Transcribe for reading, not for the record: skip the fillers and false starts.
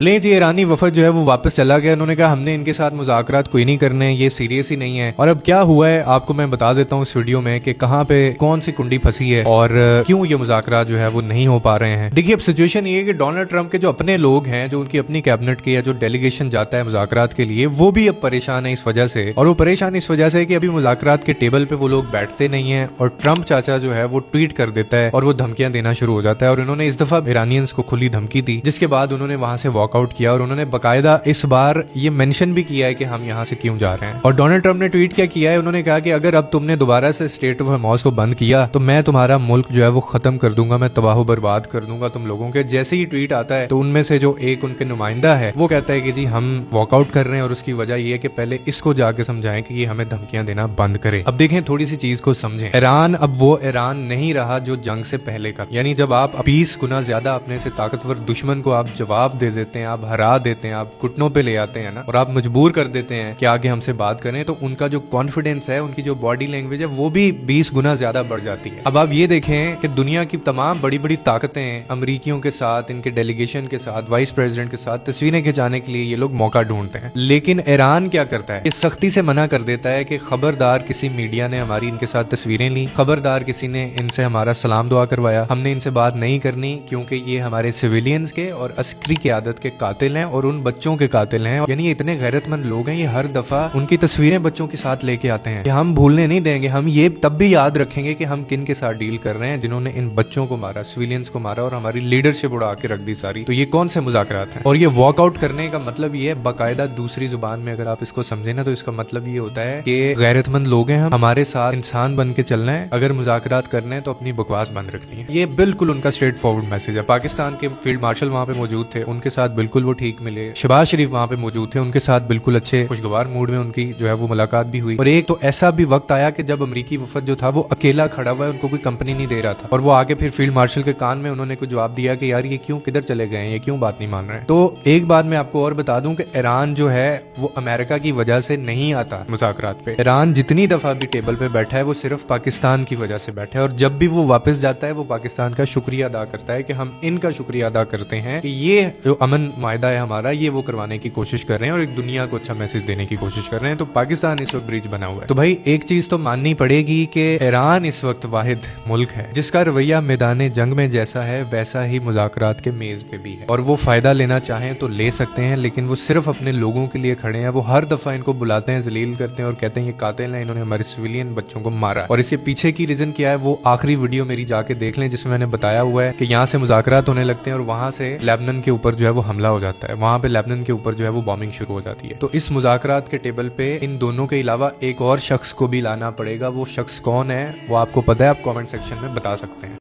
ले जी ईरानी वफद जो है वो वापस चला गया। उन्होंने कहा हमने इनके साथ मुज़ाकरात कोई नहीं करने, ये सीरियस ही नहीं है। और अब क्या हुआ है आपको मैं बता देता हूँ इस वीडियो में कि कहाँ पे कौन सी कुंडी फंसी है और क्यों ये मुज़ाकरात जो है वो नहीं हो पा रहे हैं। देखिए अब सिचुएशन ये है कि डोनाल्ड ट्रंप के जो अपने लोग हैं, जो उनकी अपनी कैबिनेट के या जो डेलीगेशन जाता है मुज़ाकरात के लिए, वो भी अब परेशान है इस वजह से। और वो परेशान इस वजह से कि अभी मुज़ाकरात के टेबल पे वो लोग बैठते नहीं है और ट्रंप चाचा जो है वो ट्वीट कर देता है और वो धमकियां देना शुरू हो जाता है। और इन्होंने इस दफा ईरानियंस को खुली धमकी दी, जिसके बाद उन्होंने वहां से वॉकआउट किया और उन्होंने बकायदा इस बार ये मेंशन भी किया है कि हम यहाँ से क्यों जा रहे हैं। और डोनाल्ड ट्रंप ने ट्वीट क्या किया है, उन्होंने कहा कि अगर अब तुमने दोबारा से स्टेट ऑफ हॉर्मुज़ को बंद किया तो मैं तुम्हारा मुल्क जो है वो खत्म कर दूंगा, मैं तबाह बर्बाद कर दूंगा तुम लोगों के। जैसे ही ट्वीट आता है तो उनमें से जो एक उनके नुमाइंदा है वो कहता है कि जी हम वॉकआउट कर रहे हैं और उसकी वजह ये है कि पहले इसको जाके समझाएं कि ये हमें धमकियां देना बंद करे। अब देखें थोड़ी सी चीज को समझें, ईरान अब वो ईरान नहीं रहा जो जंग से पहले का। यानी जब आप 20 गुना ज्यादा अपने से ताकतवर दुश्मन को आप जवाब दे देते हैं, आप हरा देते हैं, आप घुटनों पे ले आते हैं ना, और आप मजबूर कर देते हैं कि आगे हमसे बात करें, तो उनका जो कॉन्फिडेंस है, उनकी जो बॉडी लैंग्वेज है वो भी 20 गुना ज्यादा बढ़ जाती है। अब आप ये देखें कि दुनिया की तमाम बड़ी बड़ी ताकतें अमरीकियों के साथ, इनके डेलीगेशन के साथ, वाइस प्रेसिडेंट के साथ तस्वीरें खिंचाने के लिए ये लोग मौका ढूंढते हैं, लेकिन ईरान क्या करता है, ये सख्ती से मना कर देता है कि खबरदार किसी मीडिया ने हमारी इनके साथ तस्वीरें ली, खबरदार किसी ने इनसे हमारा सलाम दुआ करवाया, हमने इनसे बात नहीं करनी, क्योंकि ये हमारे सिविलियंस के और अस्करी क़यादत के कातिल हैं और उन बच्चों के कातिल हैं। यानी ये इतने गैरतमंद लोग हैं, ये हर दफा उनकी तस्वीरें बच्चों के साथ लेके आते हैं कि हम भूलने नहीं देंगे, हम ये तब भी याद रखेंगे कि हम किन के साथ डील कर रहे हैं, जिन्होंने इन बच्चों को मारा, सिविलियंस को मारा और हमारी लीडरशिप उड़ा के रख दी सारी। तो ये कौन से मुज़ाकरात हैं? और ये वॉकआउट करने का मतलब ये है, बाकायदा दूसरी जुबान में अगर आप इसको समझे ना, तो इसका मतलब ये होता है कि गैरतमंद लोग हैं, हम हमारे साथ इंसान बन के चलना है, अगर मुज़ाकरात करने हैं तो अपनी बकवास बंद रखनी है। ये बिल्कुल उनका स्ट्रेट फॉरवर्ड मैसेज है। पाकिस्तान के फील्ड मार्शल वहां पे मौजूद थे, उनके साथ बिल्कुल वो ठीक मिले। शहबाज शरीफ वहां पे मौजूद थे, उनके साथ बिल्कुल अच्छे खुशगवार मूड में उनकी जो है वो मुलाकात भी हुई। और एक तो ऐसा भी वक्त आया कि जब अमेरिकी वफद जो था वो अकेला खड़ा हुआ है, उनको कोई कंपनी नहीं दे रहा था, और वो आगे फिर फील्ड मार्शल के कान में उन्होंने कुछ जवाब दिया कि यार ये क्यों, किधर चले गए हैं, ये क्यों बात नहीं मान रहे हैं। तो एक बात मैं आपको और बता दूं कि ईरान जो है वो अमेरिका की वजह से नहीं आता मुज़ाकरात पे। ईरान जितनी दफा भी टेबल पे बैठा है वो सिर्फ पाकिस्तान की वजह से बैठा है, और जब भी वो वापस जाता है वो पाकिस्तान का शुक्रिया अदा करता है कि हम इनका शुक्रिया अदा करते हैं कि ये जो अमन माहिदा है हमारा, ये वो करवाने की कोशिश कर रहे हैं और एक दुनिया को अच्छा मैसेज देने की कोशिश कर रहे हैं। तो पाकिस्तान इस वक्त ब्रिज बना हुआ है। तो भाई एक चीज तो माननी पड़ेगी कि ईरान इस वक्त वाहिद मुल्क है जिसका रवैया मैदान जंग में जैसा है वैसा ही मुज़ाकरात के मेज पे भी है, और वो फायदा लेना चाहें तो ले सकते हैं, लेकिन वो सिर्फ अपने लोगों के लिए खड़े हैं। वो हर दफा इनको बुलाते हैं, जलील करते हैं और कहते हैं ये कातिल हैं, इन्होंने हमारे सिविलियन बच्चों को मारा। और इसके पीछे की रीजन क्या है वो आखिरी वीडियो मेरी जाके देख लें, जिसमें मैंने बताया हुआ है कि यहाँ से मुज़ाकरात होने लगते हैं और वहां से लेबनान के ऊपर जो है वो हमला हो जाता है, वहां पे लेबनान के ऊपर जो है वो बॉम्बिंग शुरू हो जाती है। तो इस मुज़ाकरात के टेबल पे इन दोनों के अलावा एक और शख्स को भी लाना पड़ेगा। वो शख्स कौन है वो आपको पता है, आप कमेंट सेक्शन में बता सकते हैं।